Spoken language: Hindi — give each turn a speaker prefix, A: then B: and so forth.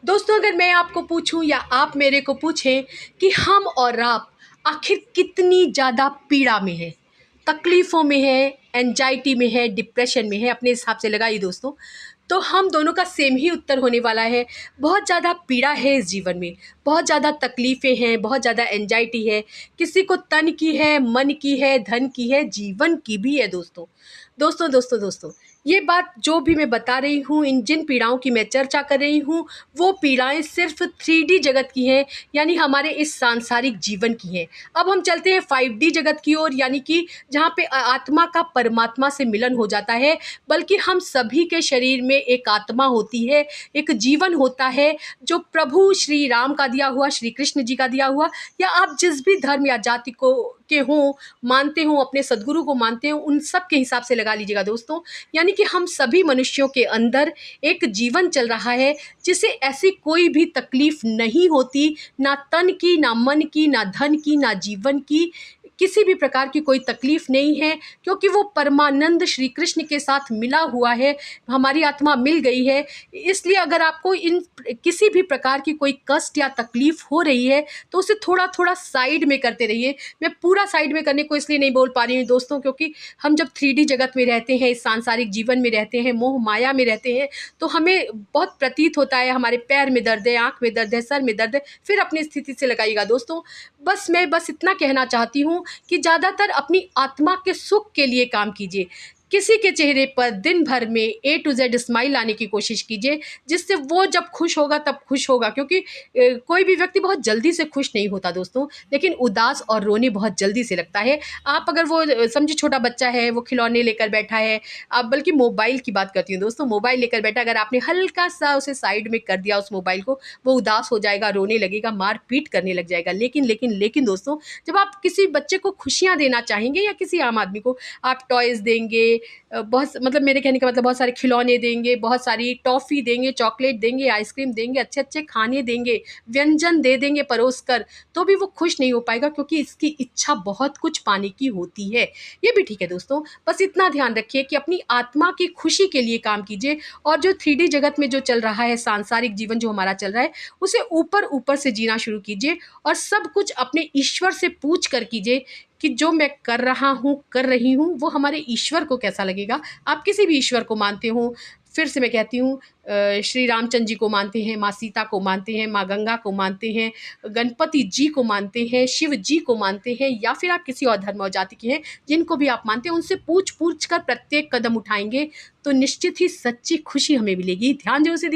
A: दोस्तों, अगर मैं आपको पूछूं या आप मेरे को पूछें कि हम और आप आखिर कितनी ज़्यादा पीड़ा में है, तकलीफ़ों में है, एंजाइटी में है, डिप्रेशन में है, अपने हिसाब से लगाइए दोस्तों, तो हम दोनों का सेम ही उत्तर होने वाला है। बहुत ज़्यादा पीड़ा है इस जीवन में, बहुत ज़्यादा तकलीफ़ें हैं, बहुत ज़्यादा एंजाइटी है। किसी को तन की है, मन की है, धन की है, जीवन की भी है दोस्तों। दोस्तों, ये बात जो भी मैं बता रही हूँ, इन जिन पीड़ाओं की मैं चर्चा कर रही हूँ, वो पीड़ाएं सिर्फ 3D जगत की हैं, यानी हमारे इस सांसारिक जीवन की हैं। अब हम चलते हैं 5D जगत की ओर, यानी कि जहाँ पे आत्मा का परमात्मा से मिलन हो जाता है। बल्कि हम सभी के शरीर में एक आत्मा होती है, एक जीवन होता है, जो प्रभु श्री राम का दिया हुआ, श्री कृष्ण जी का दिया हुआ, या आप जिस भी धर्म या जाति को के हों, मानते हों, अपने सदगुरु को मानते हो, उन सब के हिसाब से लगा लीजिएगा दोस्तों। यानी कि हम सभी मनुष्यों के अंदर एक जीवन चल रहा है, जिसे ऐसी कोई भी तकलीफ नहीं होती, ना तन की, ना मन की, ना धन की, ना जीवन की, किसी भी प्रकार की कोई तकलीफ नहीं है, क्योंकि वो परमानंद श्री कृष्ण के साथ मिला हुआ है। हमारी आत्मा मिल गई है। इसलिए अगर आपको इन किसी भी प्रकार की कोई कष्ट या तकलीफ हो रही है, तो उसे थोड़ा थोड़ा साइड में करते रहिए। मैं पूरा साइड में करने को इसलिए नहीं बोल पा रही हूँ दोस्तों, क्योंकि हम जब 3D जगत में रहते हैं, इस सांसारिक जीवन में रहते हैं, मोह माया में रहते हैं, तो हमें बहुत प्रतीत होता है, हमारे पैर में दर्द है, आँख में दर्द है, सर में दर्द है। फिर अपनी स्थिति से लगाइएगा दोस्तों। मैं बस इतना कहना चाहती हूँ कि ज़्यादातर अपनी आत्मा के सुख के लिए काम कीजिए। किसी के चेहरे पर दिन भर में A to Z स्माइल लाने की कोशिश कीजिए, जिससे वो जब खुश होगा तब खुश होगा। क्योंकि कोई भी व्यक्ति बहुत जल्दी से खुश नहीं होता दोस्तों, लेकिन उदास और रोने बहुत जल्दी से लगता है। आप अगर वो समझिए छोटा बच्चा है, वो खिलौने लेकर बैठा है, आप बल्कि मोबाइल की बात करती हूँ दोस्तों, मोबाइल लेकर बैठा, अगर आपने हल्का सा उसे साइड में कर दिया उस मोबाइल को, वो उदास हो जाएगा, रोने लगेगा, मार पीट करने लग जाएगा। लेकिन दोस्तों, जब आप किसी बच्चे को खुशियाँ देना चाहेंगे या किसी आम आदमी को, आप टॉयज़ देंगे, बहुत मतलब मेरे कहने का मतलब बहुत सारे खिलौने देंगे, बहुत सारी टॉफ़ी देंगे, चॉकलेट देंगे, आइसक्रीम देंगे, अच्छे-अच्छे खाने देंगे, व्यंजन दे देंगे परोस कर, तो भी वो खुश नहीं हो पाएगा, क्योंकि इसकी इच्छा बहुत कुछ पाने की होती है। ये भी ठीक है दोस्तों, बस इतना ध्यान रखिए कि अपनी आत्मा की खुशी के लिए काम कीजिए, और जो 3D जगत में जो चल रहा है, सांसारिक जीवन जो हमारा चल रहा है, उसे ऊपर से जीना शुरू कीजिए, और सब कुछ अपने ईश्वर से पूछ कर कीजिए कि जो मैं कर रहा हूँ, कर रही हूँ, वो हमारे ईश्वर को कैसा लगेगा। आप किसी भी ईश्वर को मानते हो, फिर से मैं कहती हूँ, श्री रामचंद्र जी को मानते हैं, माँ सीता को मानते हैं, माँ गंगा को मानते हैं, गणपति जी को मानते हैं, शिव जी को मानते हैं, या फिर आप किसी और धर्म और जाति के हैं, जिनको भी आप मानते हैं, उनसे पूछ कर प्रत्येक कदम उठाएंगे, तो निश्चित ही सच्ची खुशी हमें मिलेगी। ध्यान जरूर से